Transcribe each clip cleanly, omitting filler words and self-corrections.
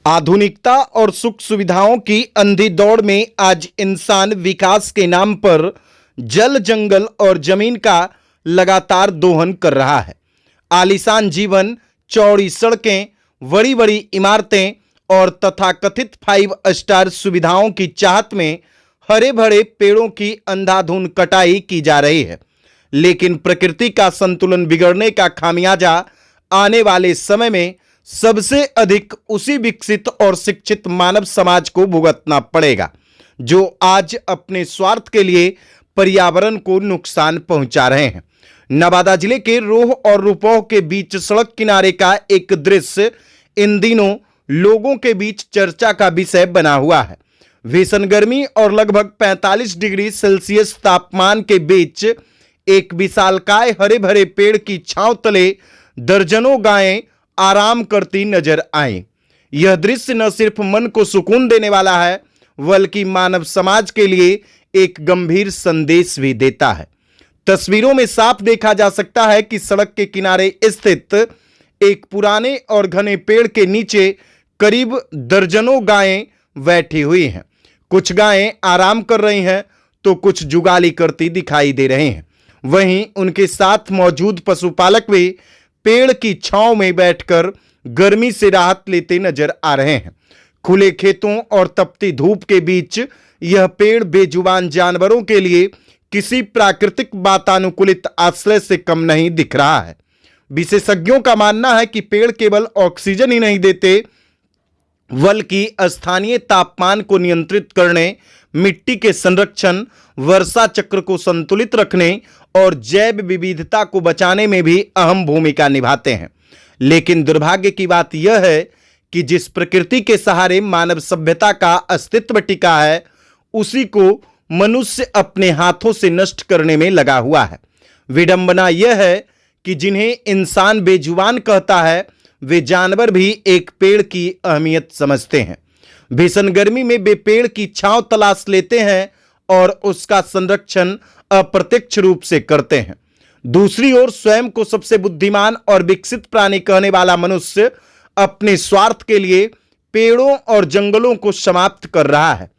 आधुनिकता और सुख सुविधाओं की अंधी दौड़ में आज इंसान विकास के नाम पर जल, जंगल और जमीन का लगातार दोहन कर रहा है। आलीशान जीवन, चौड़ी सड़कें, बड़ी बड़ी इमारतें और तथाकथित 5 स्टार सुविधाओं की चाहत में हरे भरे पेड़ों की अंधाधुंध कटाई की जा रही है। लेकिन प्रकृति का संतुलन बिगड़ने का खामियाजा आने वाले समय में सबसे अधिक उसी विकसित और शिक्षित मानव समाज को भुगतना पड़ेगा, जो आज अपने स्वार्थ के लिए पर्यावरण को नुकसान पहुंचा रहे हैं। नवादा जिले के रोह और रुपौह के बीच सड़क किनारे का एक दृश्य इन दिनों लोगों के बीच चर्चा का विषय बना हुआ है। भीषण गर्मी और लगभग 45 डिग्री सेल्सियस तापमान के बीच एक विशालकाय हरे भरे पेड़ की छांव तले दर्जनों गायें आराम करती नजर आए। यह दृश्य न सिर्फ मन को सुकून देने वाला है, बल्कि मानव समाज के लिए एक गंभीर संदेश भी देता है। तस्वीरों में साफ देखा जा सकता है कि सड़क के किनारे स्थित एक पुराने और घने पेड़ के नीचे करीब दर्जनों गायें बैठी हुई हैं। कुछ गायें आराम कर रही हैं तो कुछ जुगाली करती दिखाई दे रहे हैं। वहीं उनके साथ मौजूद पशुपालक भी पेड़ की छांव में बैठकर गर्मी से राहत लेते नजर आ रहे हैं। खुले खेतों और तपती धूप के बीच यह पेड़ बेजुबान जानवरों के लिए किसी प्राकृतिक वातानुकूलित आश्रय से कम नहीं दिख रहा है। विशेषज्ञों का मानना है कि पेड़ केवल ऑक्सीजन ही नहीं देते, बल्कि स्थानीय तापमान को नियंत्रित करने, मिट्टी के संरक्षण, वर्षा चक्र को संतुलित रखने और जैव विविधता को बचाने में भी अहम भूमिका निभाते हैं। लेकिन दुर्भाग्य की बात यह है कि जिस प्रकृति के सहारे मानव सभ्यता का अस्तित्व टिका है, उसी को मनुष्य अपने हाथों से नष्ट करने में लगा हुआ है। विडंबना यह है कि जिन्हें इंसान बेजुबान कहता है, वे जानवर भी एक पेड़ की अहमियत समझते हैं। भीषण गर्मी में वे पेड़ की छांव तलाश लेते हैं और उसका संरक्षण अप्रत्यक्ष रूप से करते हैं। दूसरी ओर स्वयं को सबसे बुद्धिमान और विकसित प्राणी कहने वाला मनुष्य अपने स्वार्थ के लिए पेड़ों और जंगलों को समाप्त कर रहा है।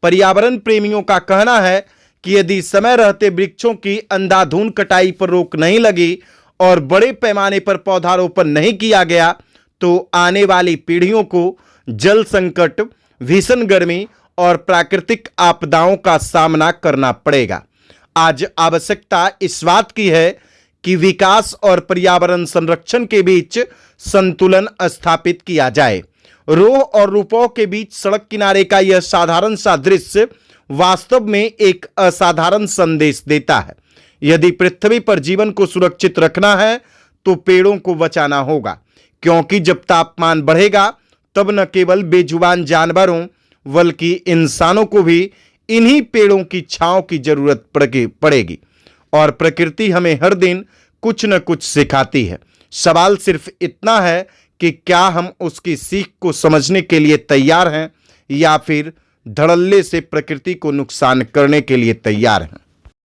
पर्यावरण प्रेमियों का कहना है कि यदि समय रहते वृक्षों की अंधाधुंध कटाई पर रोक नहीं लगी और बड़े पैमाने पर पौधारोपण नहीं किया गया, तो आने वाली पीढ़ियों को जल संकट, भीषण गर्मी और प्राकृतिक आपदाओं का सामना करना पड़ेगा। आज आवश्यकता इस बात की है कि विकास और पर्यावरण संरक्षण के बीच संतुलन स्थापित किया जाए। रोह और रुपौह के बीच सड़क किनारे का यह साधारण सा दृश्य वास्तव में एक असाधारण संदेश देता है। यदि पृथ्वी पर जीवन को सुरक्षित रखना है तो पेड़ों को बचाना होगा, क्योंकि जब तापमान बढ़ेगा तब न केवल बेजुबान जानवरों बल्कि इंसानों को भी इन्हीं पेड़ों की छांव की जरूरत पड़ेगी। और प्रकृति हमें हर दिन कुछ न कुछ सिखाती है। सवाल सिर्फ इतना है कि क्या हम उसकी सीख को समझने के लिए तैयार हैं या फिर धड़ल्ले से प्रकृति को नुकसान करने के लिए तैयार हैं।